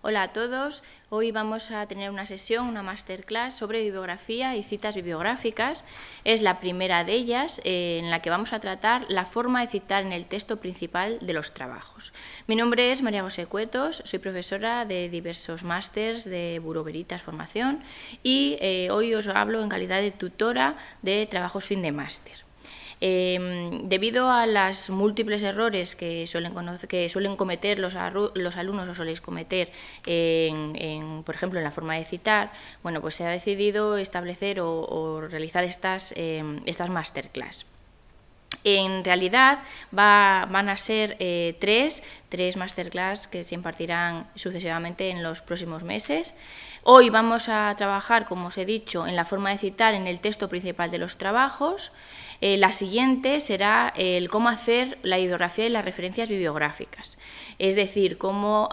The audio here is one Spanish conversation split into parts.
Hola a todos, hoy vamos a tener una sesión, una masterclass sobre bibliografía y citas bibliográficas. Es la primera de ellas en la que vamos a tratar la forma de citar en el texto principal de los trabajos. Mi nombre es María José Cuetos, soy profesora de diversos másters de Bureau Veritas Formación y hoy os hablo en calidad de tutora de trabajos fin de máster. Debido a los múltiples errores que suelen cometer los alumnos o soléis cometer, por ejemplo, en la forma de citar, bueno, pues se ha decidido establecer o realizar estas masterclass. En realidad van a ser tres masterclass que se impartirán sucesivamente en los próximos meses. Hoy vamos a trabajar, como os he dicho, en la forma de citar en el texto principal de los trabajos. La siguiente será el cómo hacer la bibliografía y las referencias bibliográficas, es decir, cómo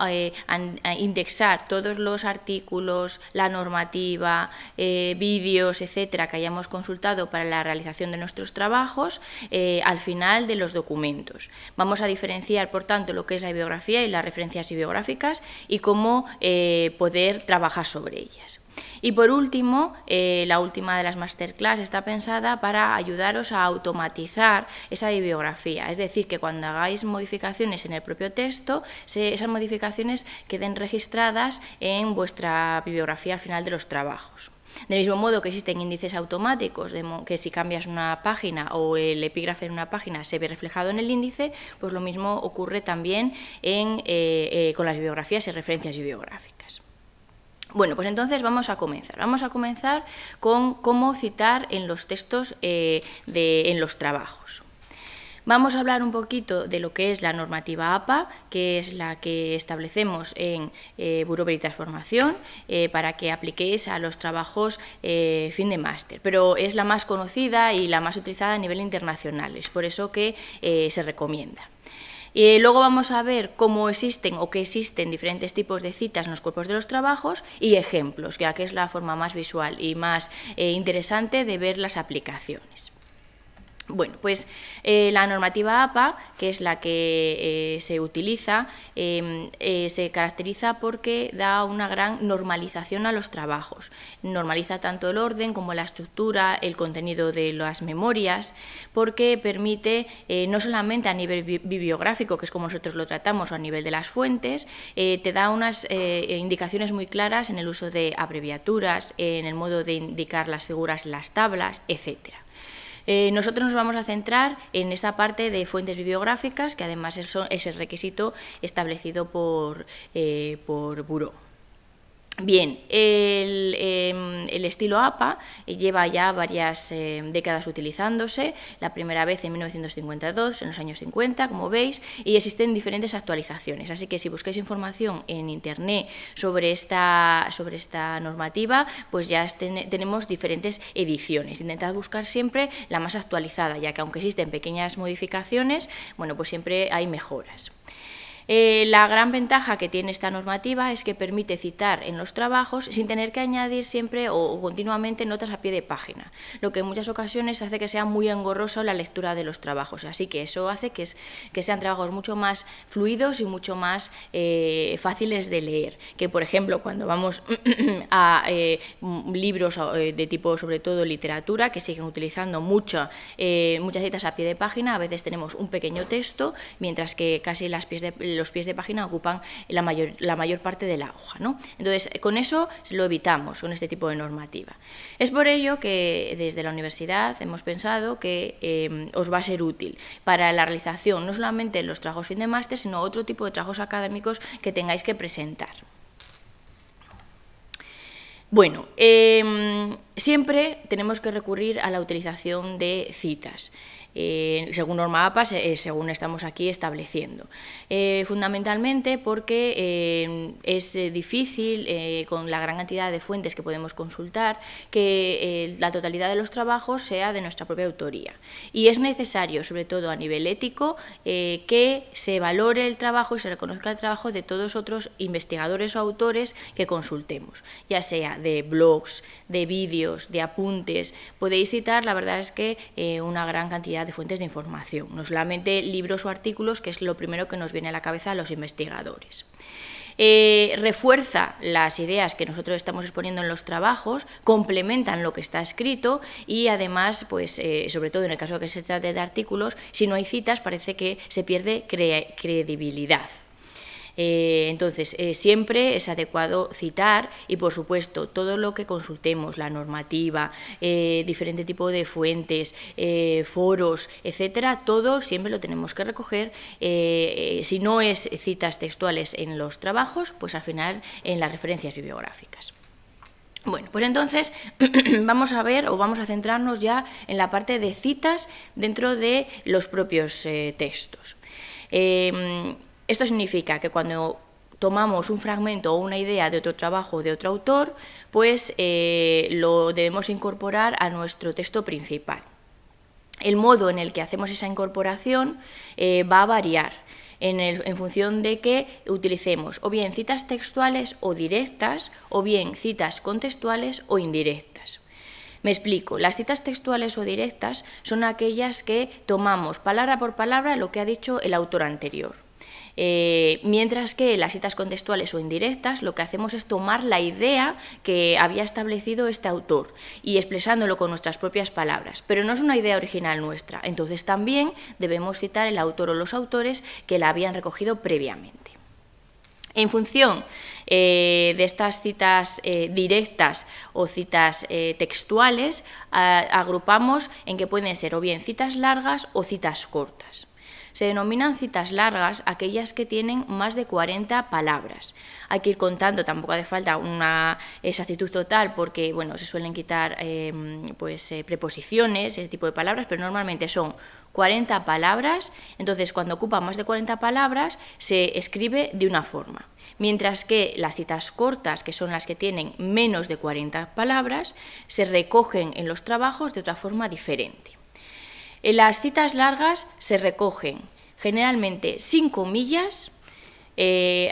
indexar todos los artículos, la normativa, vídeos, etcétera, que hayamos consultado para la realización de nuestros trabajos al final de los documentos. Vamos a diferenciar, por tanto, lo que es la bibliografía y las referencias bibliográficas y cómo poder trabajar sobre ellas. Y por último, la última de las masterclass está pensada para ayudaros a automatizar esa bibliografía, es decir, que cuando hagáis modificaciones en el propio texto, esas modificaciones queden registradas en vuestra bibliografía al final de los trabajos. Del mismo modo que existen índices automáticos, que si cambias una página o el epígrafe en una página se ve reflejado en el índice, pues lo mismo ocurre también con las bibliografías y referencias bibliográficas. Bueno, pues entonces vamos a comenzar. Vamos a comenzar con cómo citar en los textos en los trabajos. Vamos a hablar un poquito de lo que es la normativa APA, que es la que establecemos en Bureau Veritas Formación para que apliquéis a los trabajos fin de máster, pero es la más conocida y la más utilizada a nivel internacional, es por eso que se recomienda. Luego vamos a ver cómo existen o qué existen diferentes tipos de citas en los cuerpos de los trabajos y ejemplos, ya que es la forma más visual y más interesante de ver las aplicaciones. Bueno, pues la normativa APA, que es la que se utiliza, se caracteriza porque da una gran normalización a los trabajos. Normaliza tanto el orden como la estructura, el contenido de las memorias, porque permite, no solamente a nivel bibliográfico, que es como nosotros lo tratamos, o a nivel de las fuentes, te da unas indicaciones muy claras en el uso de abreviaturas, en el modo de indicar las figuras en las tablas, etcétera. Nosotros nos vamos a centrar en esa parte de fuentes bibliográficas, que además es el requisito establecido por Bureau. Bien, el estilo APA lleva ya varias décadas utilizándose, la primera vez en 1952, en los años 50, como veis, y existen diferentes actualizaciones, así que si buscáis información en Internet sobre esta normativa, pues ya tenemos diferentes ediciones. Intentad buscar siempre la más actualizada, ya que aunque existen pequeñas modificaciones, bueno, pues siempre hay mejoras. La gran ventaja que tiene esta normativa es que permite citar en los trabajos sin tener que añadir siempre o continuamente notas a pie de página, lo que en muchas ocasiones hace que sea muy engorroso la lectura de los trabajos, así que eso hace que sean trabajos mucho más fluidos y mucho más fáciles de leer, que por ejemplo cuando vamos a libros de tipo sobre todo literatura, que siguen utilizando muchas citas a pie de página, a veces tenemos un pequeño texto, mientras que casi los pies de página ocupan la mayor parte de la hoja, ¿no? Entonces, con eso lo evitamos, con este tipo de normativa. Es por ello que desde la universidad hemos pensado que os va a ser útil para la realización no solamente de los trabajos fin de máster, sino otro tipo de trabajos académicos que tengáis que presentar. Bueno, siempre tenemos que recurrir a la utilización de citas. Según norma APA, según estamos aquí estableciendo. Fundamentalmente porque es difícil, con la gran cantidad de fuentes que podemos consultar, que la totalidad de los trabajos sea de nuestra propia autoría. Y es necesario, sobre todo a nivel ético, que se valore el trabajo y se reconozca el trabajo de todos otros investigadores o autores que consultemos, ya sea de blogs, de vídeos, de apuntes. Podéis citar, la verdad es que una gran cantidad de fuentes de información, no solamente libros o artículos, que es lo primero que nos viene a la cabeza a los investigadores. refuerza las ideas que nosotros estamos exponiendo en los trabajos, complementan lo que está escrito y además, pues, sobre todo en el caso de que se trate de artículos, si no hay citas parece que se pierde credibilidad. Entonces, siempre es adecuado citar y, por supuesto, todo lo que consultemos, la normativa, diferente tipo de fuentes, foros, etcétera, todo siempre lo tenemos que recoger. Si no es citas textuales en los trabajos, pues al final en las referencias bibliográficas. Bueno, pues entonces vamos a ver o vamos a centrarnos ya en la parte de citas dentro de los propios textos. Esto significa que cuando tomamos un fragmento o una idea de otro trabajo o de otro autor, pues lo debemos incorporar a nuestro texto principal. El modo en el que hacemos esa incorporación va a variar en función de que utilicemos o bien citas textuales o directas, o bien citas contextuales o indirectas. Me explico, las citas textuales o directas son aquellas que tomamos palabra por palabra lo que ha dicho el autor anterior. Mientras que las citas contextuales o indirectas lo que hacemos es tomar la idea que había establecido este autor y expresándolo con nuestras propias palabras, pero no es una idea original nuestra, entonces también debemos citar el autor o los autores que la habían recogido previamente. En función de estas citas directas o citas textuales, agrupamos en que pueden ser o bien citas largas o citas cortas. Se denominan citas largas aquellas que tienen más de 40 palabras. Hay que ir contando, tampoco hace falta una exactitud total porque bueno, se suelen quitar preposiciones, ese tipo de palabras, pero normalmente son 40 palabras, entonces cuando ocupa más de 40 palabras se escribe de una forma. Mientras que las citas cortas, que son las que tienen menos de 40 palabras, se recogen en los trabajos de otra forma diferente. En las citas largas se recogen generalmente sin comillas,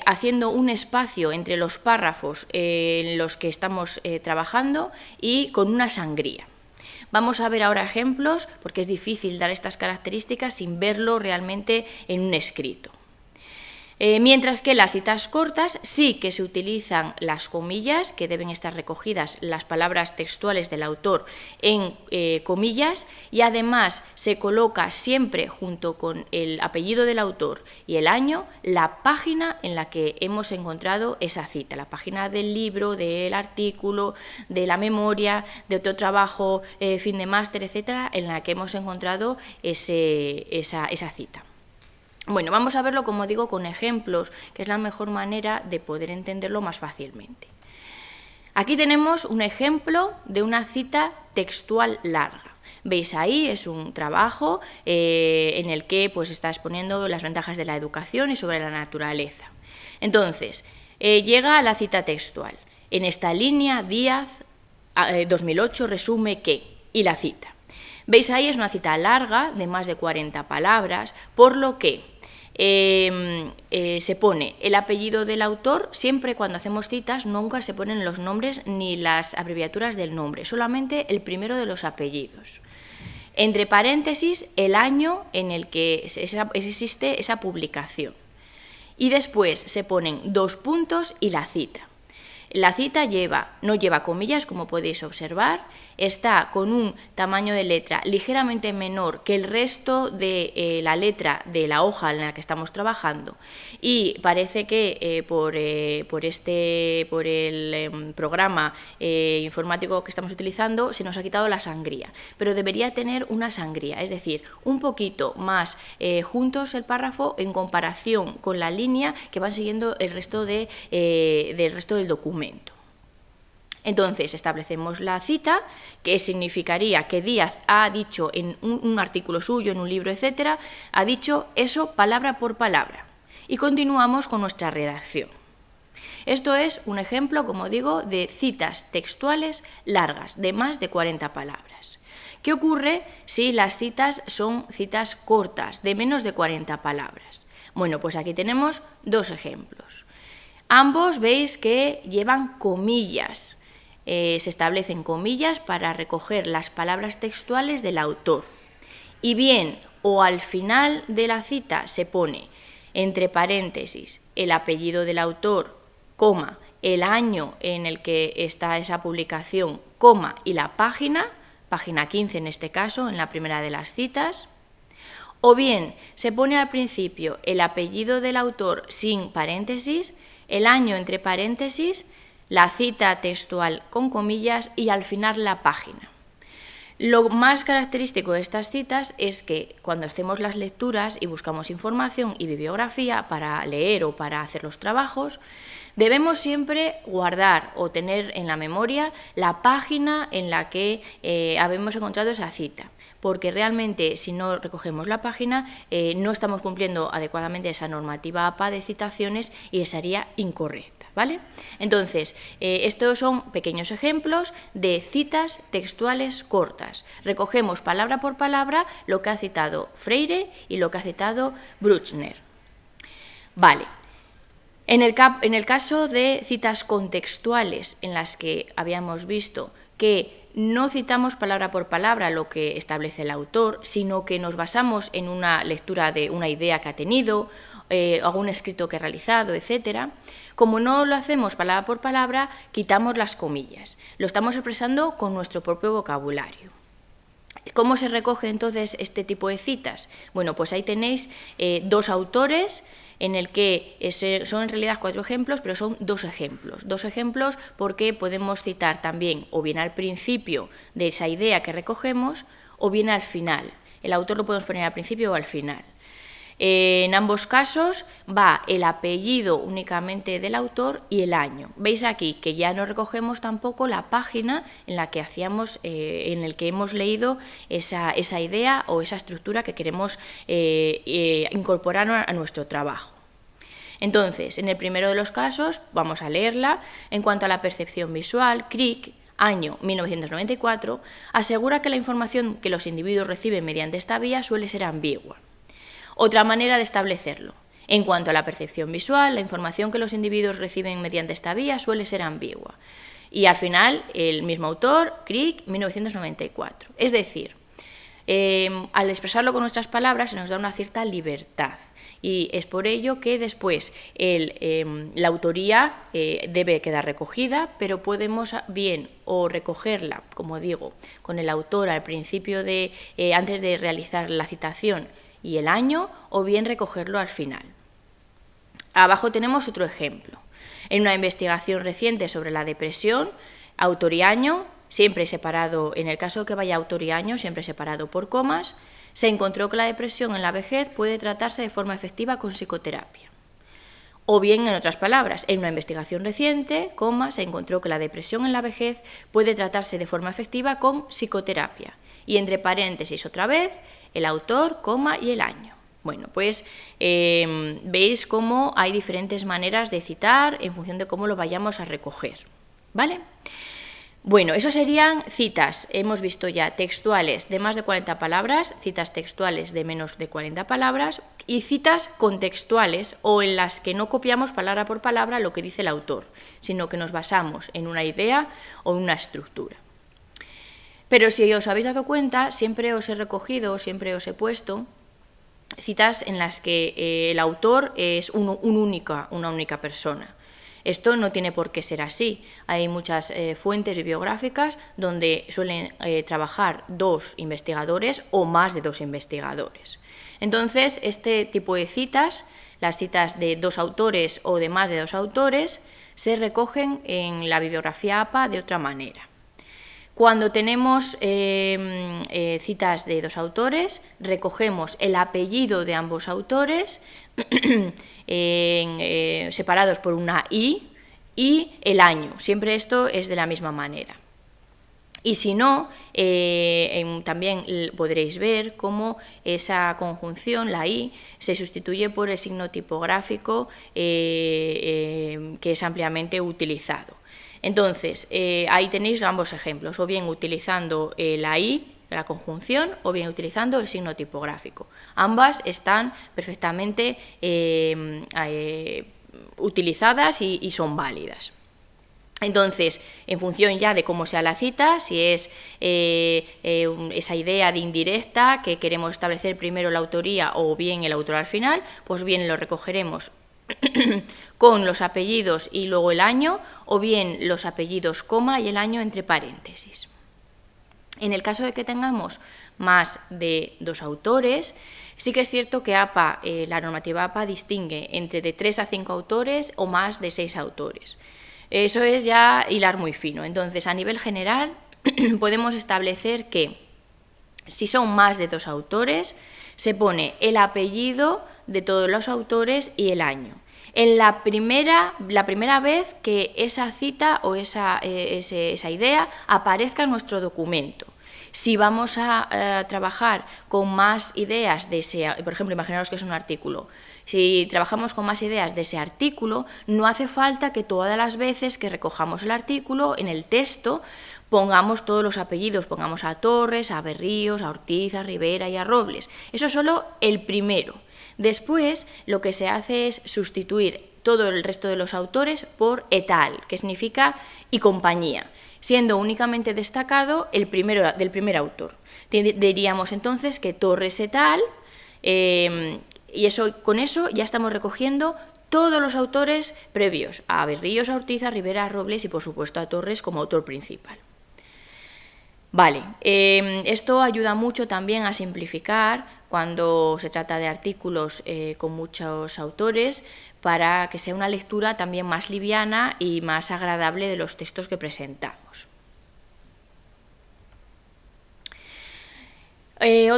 haciendo un espacio entre los párrafos en los que estamos trabajando y con una sangría. Vamos a ver ahora ejemplos, porque es difícil dar estas características sin verlo realmente en un escrito. Mientras que las citas cortas sí que se utilizan las comillas, que deben estar recogidas las palabras textuales del autor en comillas, y además se coloca siempre junto con el apellido del autor y el año la página en la que hemos encontrado esa cita, la página del libro, del artículo, de la memoria, de otro trabajo, fin de máster, etcétera, en la que hemos encontrado esa cita. Bueno, vamos a verlo, como digo, con ejemplos, que es la mejor manera de poder entenderlo más fácilmente. Aquí tenemos un ejemplo de una cita textual larga. Veis ahí, es un trabajo en el que pues, está exponiendo las ventajas de la educación y sobre la naturaleza. Entonces, llega a la cita textual. En esta línea, Díaz, 2008, resume que, y la cita. Veis ahí, es una cita larga, de más de 40 palabras, por lo que se pone el apellido del autor. Siempre cuando hacemos citas nunca se ponen los nombres ni las abreviaturas del nombre, solamente el primero de los apellidos. Entre paréntesis, el año en el que existe esa publicación. Y después se ponen 2 puntos y la cita. La cita no lleva comillas, como podéis observar, está con un tamaño de letra ligeramente menor que el resto de la letra de la hoja en la que estamos trabajando, y parece que por el programa informático que estamos utilizando se nos ha quitado la sangría, pero debería tener una sangría, es decir, un poquito más juntos el párrafo en comparación con la línea que van siguiendo el resto del documento. Entonces, establecemos la cita, que significaría que Díaz ha dicho en un artículo suyo, en un libro, etcétera, ha dicho eso palabra por palabra. Y continuamos con nuestra redacción. Esto es un ejemplo, como digo, de citas textuales largas, de más de 40 palabras. ¿Qué ocurre si las citas son citas cortas, de menos de 40 palabras? Bueno, pues aquí tenemos 2 ejemplos. Ambos veis que llevan comillas. Se establecen comillas para recoger las palabras textuales del autor. Y bien, o al final de la cita se pone entre paréntesis, el apellido del autor, coma, el año en el que está esa publicación, coma, y la página 15 en este caso, en la primera de las citas. O bien se pone al principio el apellido del autor sin paréntesis, el año entre paréntesis, la cita textual con comillas y al final la página. Lo más característico de estas citas es que cuando hacemos las lecturas y buscamos información y bibliografía para leer o para hacer los trabajos, debemos siempre guardar o tener en la memoria la página en la que habemos encontrado esa cita, porque realmente si no recogemos la página no estamos cumpliendo adecuadamente esa normativa APA de citaciones y sería incorrecta. ¿Vale? Entonces, estos son pequeños ejemplos de citas textuales cortas. Recogemos palabra por palabra lo que ha citado Freire y lo que ha citado Bruckner. Vale. En el caso de citas contextuales, en las que habíamos visto que no citamos palabra por palabra lo que establece el autor, sino que nos basamos en una lectura de una idea que ha tenido, algún escrito que ha realizado, etcétera. Como no lo hacemos palabra por palabra, quitamos las comillas. Lo estamos expresando con nuestro propio vocabulario. ¿Cómo se recoge entonces este tipo de citas? Bueno, pues ahí tenéis dos autores en el que son en realidad 4 ejemplos, pero son 2 ejemplos. 2 ejemplos porque podemos citar también o bien al principio de esa idea que recogemos o bien al final. El autor lo podemos poner al principio o al final. En ambos casos va el apellido únicamente del autor y el año. Veis aquí que ya no recogemos tampoco la página en la que hacíamos, en el que hemos leído esa idea o esa estructura que queremos incorporar a nuestro trabajo. Entonces, en el primero de los casos, vamos a leerla. En cuanto a la percepción visual, Crick, año 1994, asegura que la información que los individuos reciben mediante esta vía suele ser ambigua. Otra manera de establecerlo. En cuanto a la percepción visual, la información que los individuos reciben mediante esta vía suele ser ambigua. Y al final, el mismo autor, Crick, 1994. Es decir, al expresarlo con nuestras palabras se nos da una cierta libertad. Y es por ello que después la autoría debe quedar recogida, pero podemos bien o recogerla, como digo, con el autor al principio antes de realizar la citación y el año, o bien recogerlo al final. Abajo tenemos otro ejemplo. En una investigación reciente sobre la depresión, autor y año, siempre separado, en el caso que vaya autor y año, siempre separado por comas, se encontró que la depresión en la vejez puede tratarse de forma efectiva con psicoterapia. O bien, en otras palabras, en una investigación reciente, se encontró que la depresión en la vejez puede tratarse de forma efectiva con psicoterapia. Y entre paréntesis otra vez, el autor, y el año. Bueno, pues veis cómo hay diferentes maneras de citar en función de cómo lo vayamos a recoger. ¿Vale? Bueno, eso serían citas, hemos visto ya, textuales de más de 40 palabras, citas textuales de menos de 40 palabras y citas contextuales o en las que no copiamos palabra por palabra lo que dice el autor, sino que nos basamos en una idea o una estructura. Pero si os habéis dado cuenta, siempre os he recogido, siempre os he puesto citas en las que el autor es una única persona. Esto no tiene por qué ser así. Hay muchas fuentes bibliográficas donde suelen trabajar 2 investigadores o más de 2 investigadores. Entonces, este tipo de citas, las citas de 2 autores o de más de 2 autores, se recogen en la bibliografía APA de otra manera. Cuando tenemos citas de 2 autores, recogemos el apellido de ambos autores, separados por una I, y el año. Siempre esto es de la misma manera. Y si no, también podréis ver cómo esa conjunción, la I, se sustituye por el signo tipográfico que es ampliamente utilizado. Entonces, ahí tenéis ambos ejemplos, o bien utilizando la I, la conjunción, o bien utilizando el signo tipográfico. Ambas están perfectamente utilizadas y son válidas. Entonces, en función ya de cómo sea la cita, si es esa idea de indirecta que queremos establecer primero la autoría o bien el autor al final, pues bien lo recogeremos con los apellidos y luego el año, o bien los apellidos, coma, y el año entre paréntesis. En el caso de que tengamos más de 2 autores, sí que es cierto que APA, la normativa APA distingue entre de 3 a 5 autores o más de 6 autores. Eso es ya hilar muy fino. Entonces, a nivel general, podemos establecer que si son más de 2 autores, se pone el apellido de todos los autores y el año. En la primera vez que esa cita o esa idea aparezca en nuestro documento. Si vamos a trabajar con más ideas de ese, por ejemplo, imaginaros que es un artículo. Si trabajamos con más ideas de ese artículo, no hace falta que todas las veces que recojamos el artículo en el texto pongamos todos los apellidos, pongamos a Torres, a Berríos, a Ortiz, a Rivera y a Robles. Eso es solo el primero. Después, lo que se hace es sustituir todo el resto de los autores por et al, que significa y compañía, siendo únicamente destacado el primero del primer autor. Diríamos entonces que Torres et al, y con eso ya estamos recogiendo todos los autores previos, a Berríos, a Ortiz, a Rivera, a Robles y por supuesto a Torres como autor principal. Vale, esto ayuda mucho también a simplificar cuando se trata de artículos con muchos autores, para que sea una lectura también más liviana y más agradable de los textos que presentamos.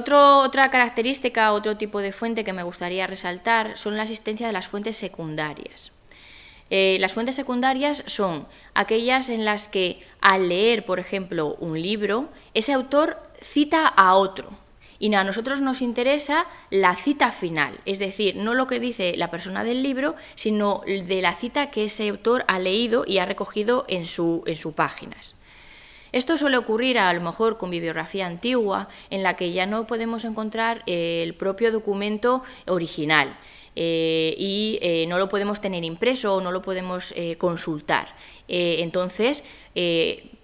Otra característica, otro tipo de fuente que me gustaría resaltar son la existencia de las fuentes secundarias. Las fuentes secundarias son aquellas en las que al leer, por ejemplo, un libro, ese autor cita a otro. Y a nosotros nos interesa la cita final, es decir, no lo que dice la persona del libro, sino de la cita que ese autor ha leído y ha recogido en sus páginas. Esto suele ocurrir a lo mejor con bibliografía antigua, en la que ya no podemos encontrar el propio documento original y no lo podemos tener impreso o no lo podemos consultar. Entonces,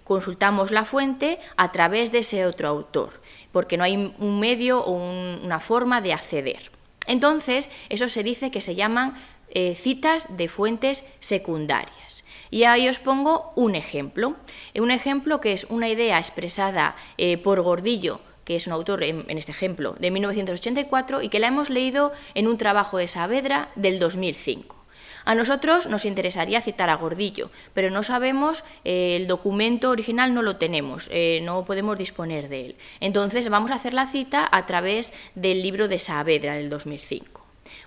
consultamos la fuente a través de ese otro autor, porque no hay un medio o una forma de acceder. Entonces, eso se dice que se llaman citas de fuentes secundarias. Y ahí os pongo un ejemplo que es una idea expresada por Gordillo, que es un autor, en este ejemplo, de 1984 y que la hemos leído en un trabajo de Saavedra del 2005. A nosotros nos interesaría citar a Gordillo, pero no sabemos, el documento original no lo tenemos, no podemos disponer de él. Entonces vamos a hacer la cita a través del libro de Saavedra del 2005.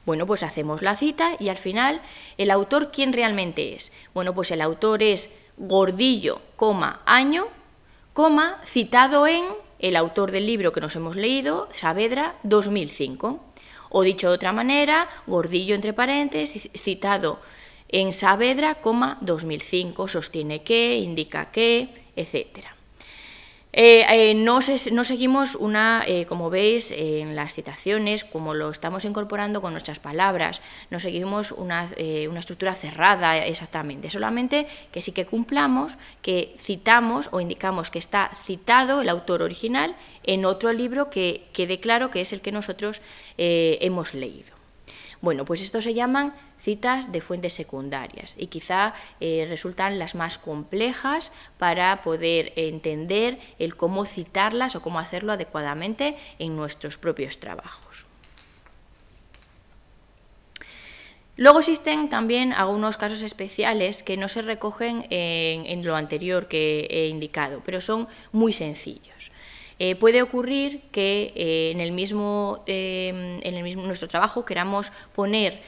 Bueno, pues hacemos la cita y al final, ¿el autor quién realmente es? Bueno, pues el autor es Gordillo, año, citado en el autor del libro que nos hemos leído, Saavedra, 2005. O dicho de otra manera, Gordillo entre paréntesis, citado en Saavedra, 2005, sostiene que, indica que, etc. No seguimos como veis en las citaciones, como lo estamos incorporando con nuestras palabras, no seguimos una estructura cerrada exactamente, solamente que sí que cumplamos, que citamos o indicamos que está citado el autor original en otro libro que quede claro que es el que nosotros hemos leído. Bueno, pues esto se llaman citas de fuentes secundarias y quizá resultan las más complejas para poder entender el cómo citarlas o cómo hacerlo adecuadamente en nuestros propios trabajos. Luego existen también algunos casos especiales que no se recogen en lo anterior que he indicado, pero son muy sencillos. Puede ocurrir que en nuestro trabajo queramos poner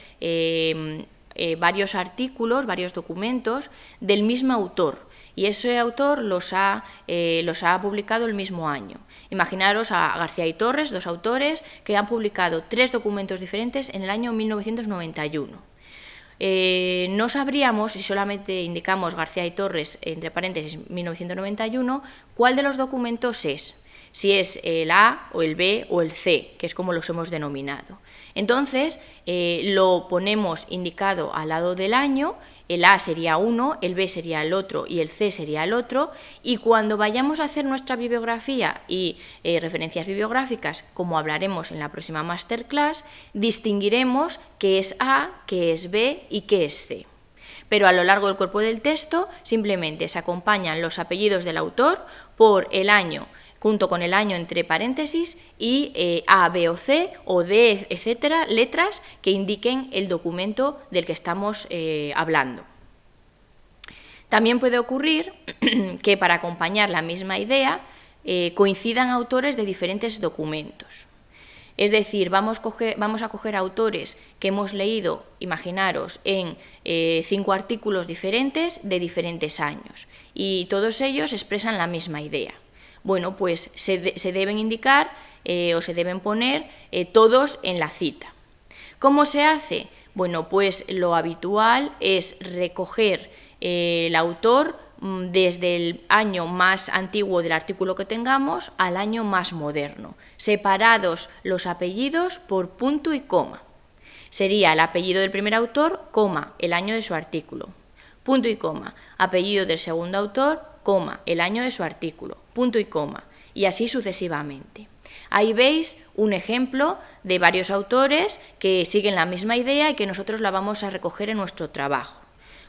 varios artículos, varios documentos del mismo autor, y ese autor los ha publicado el mismo año. Imaginaros a García y Torres, 2 autores que han publicado 3 documentos diferentes en el año 1991. No sabríamos, si solamente indicamos García y Torres, entre paréntesis 1991, cuál de los documentos es. Si es el A o el B o el C, que es como los hemos denominado. Entonces, lo ponemos indicado al lado del año el A sería uno, el B sería el otro y el C sería el otro, y cuando vayamos a hacer nuestra bibliografía y referencias bibliográficas, como hablaremos en la próxima masterclass, distinguiremos qué es A, qué es B y qué es C. Pero a lo largo del cuerpo del texto simplemente se acompañan los apellidos del autor por el año, junto con el año entre paréntesis y A, B o C o D, etcétera, letras que indiquen el documento del que estamos hablando. También puede ocurrir que para acompañar la misma idea coincidan autores de diferentes documentos. Es decir, vamos a coger autores que hemos leído, imaginaros, en 5 artículos diferentes de diferentes años, y todos ellos expresan la misma idea. Bueno, pues se deben indicar o se deben poner todos en la cita. ¿Cómo se hace? Bueno, pues lo habitual es recoger el autor desde el año más antiguo del artículo que tengamos al año más moderno, separados los apellidos por punto y coma. Sería el apellido del primer autor, coma, el año de su artículo, punto y coma, apellido del segundo autor, coma, el año de su artículo, punto y coma, y así sucesivamente. Ahí veis un ejemplo de varios autores que siguen la misma idea y que nosotros la vamos a recoger en nuestro trabajo.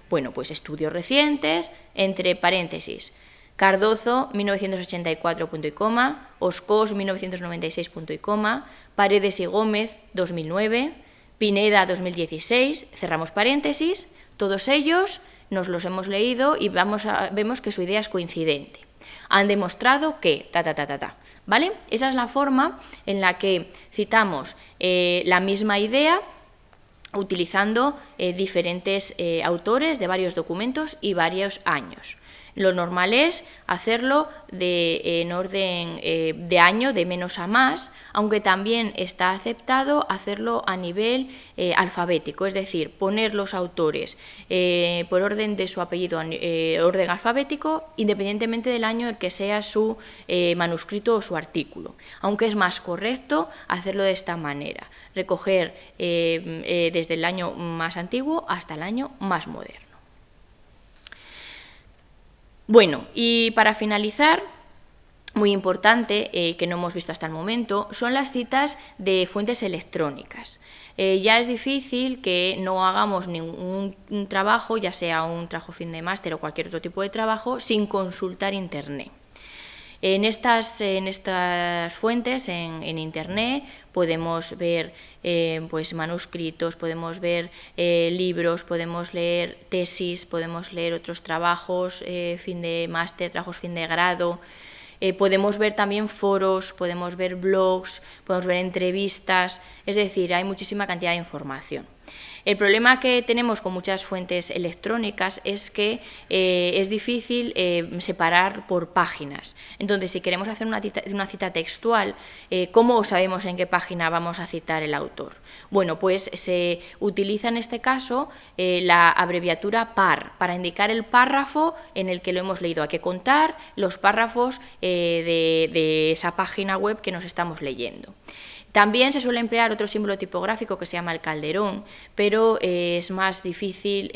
Bueno, pues estudios recientes, entre paréntesis, Cardozo, 1984, punto y coma, Oscós, 1996, punto y coma, Paredes y Gómez, 2009, Pineda, 2016, cerramos paréntesis, todos ellos nos los hemos leído y vemos que su idea es coincidente. Han demostrado que, ¿vale? Esa es la forma en la que citamos la misma idea utilizando diferentes autores de varios documentos y varios años. Lo normal es hacerlo en orden de año, de menos a más, aunque también está aceptado hacerlo a nivel alfabético, es decir, poner los autores por orden de su apellido, orden alfabético, independientemente del año en el que sea su manuscrito o su artículo, aunque es más correcto hacerlo de esta manera, recoger desde el año más antiguo hasta el año más moderno. Bueno, y para finalizar, muy importante, que no hemos visto hasta el momento, son las citas de fuentes electrónicas. Ya es difícil que no hagamos ningún trabajo, ya sea un trabajo fin de máster o cualquier otro tipo de trabajo, sin consultar Internet. En estas fuentes, en Internet, podemos ver pues manuscritos, podemos ver libros, podemos leer tesis, podemos leer otros trabajos fin de máster, trabajos fin de grado, podemos ver también foros, podemos ver blogs, podemos ver entrevistas, es decir, hay muchísima cantidad de información. El problema que tenemos con muchas fuentes electrónicas es que es difícil separar por páginas. Entonces, si queremos hacer una cita textual, ¿cómo sabemos en qué página vamos a citar el autor? Bueno, pues se utiliza en este caso la abreviatura PAR, para indicar el párrafo en el que lo hemos leído. Hay que contar los párrafos de esa página web que nos estamos leyendo. También se suele emplear otro símbolo tipográfico que se llama el calderón, pero es más difícil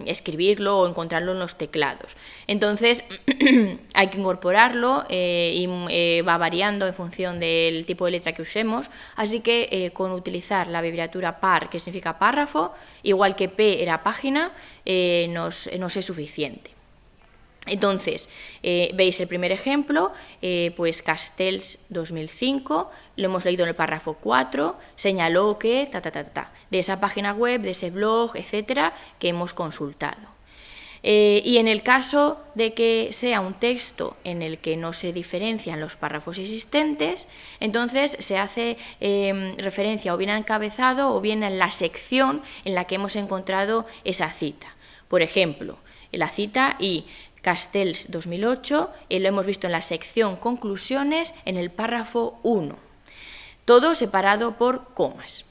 escribirlo o encontrarlo en los teclados. Entonces hay que incorporarlo y va variando en función del tipo de letra que usemos, así que con utilizar la abreviatura PAR, que significa párrafo, igual que P era página, nos es suficiente. Entonces, veis el primer ejemplo, pues Castells 2005, lo hemos leído en el párrafo 4, señaló que, de esa página web, de ese blog, etcétera, que hemos consultado. Y en el caso de que sea un texto en el que no se diferencian los párrafos existentes, entonces se hace referencia o bien al encabezado o bien en la sección en la que hemos encontrado esa cita. Por ejemplo, la cita y Castells 2008, lo hemos visto en la sección conclusiones en el párrafo 1, todo separado por comas.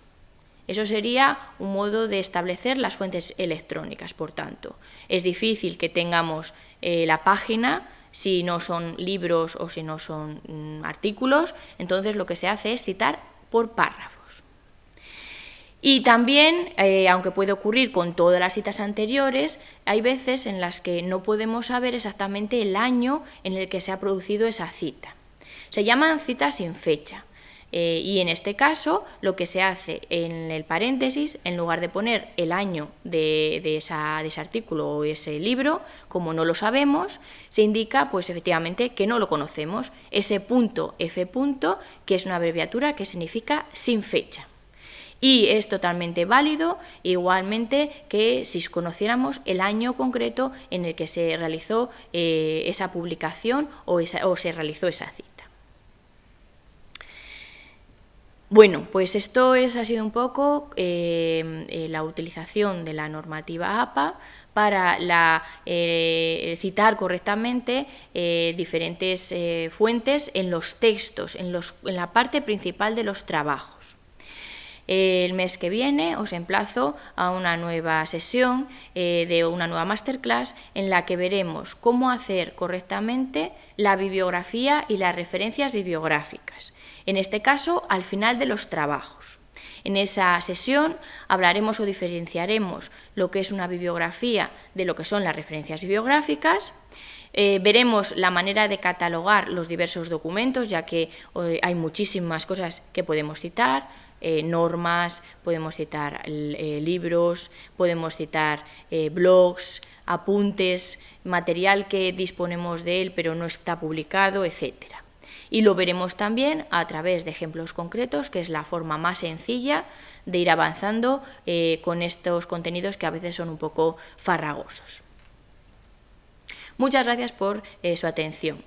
Eso sería un modo de establecer las fuentes electrónicas, por tanto. Es difícil que tengamos la página si no son libros o si no son artículos, entonces lo que se hace es citar por párrafos. Y también, aunque puede ocurrir con todas las citas anteriores, hay veces en las que no podemos saber exactamente el año en el que se ha producido esa cita. Se llaman citas sin fecha. Y en este caso, lo que se hace en el paréntesis, en lugar de poner el año de ese artículo o ese libro, como no lo sabemos, se indica, pues efectivamente, que no lo conocemos. Ese punto F punto, que es una abreviatura que significa sin fecha. Y es totalmente válido, igualmente, que si conociéramos el año concreto en el que se realizó esa publicación o se realizó esa cita. Bueno, pues esto ha sido un poco la utilización de la normativa APA para citar correctamente diferentes fuentes en los textos, en la parte principal de los trabajos. El mes que viene os emplazo a una nueva sesión de una nueva masterclass en la que veremos cómo hacer correctamente la bibliografía y las referencias bibliográficas, en este caso al final de los trabajos. En esa sesión hablaremos o diferenciaremos lo que es una bibliografía de lo que son las referencias bibliográficas. Veremos la manera de catalogar los diversos documentos, ya que hay muchísimas cosas que podemos citar, normas, podemos citar libros, podemos citar blogs, apuntes, material que disponemos de él pero no está publicado, etcétera. Y lo veremos también a través de ejemplos concretos, que es la forma más sencilla de ir avanzando con estos contenidos que a veces son un poco farragosos. Muchas gracias por su atención.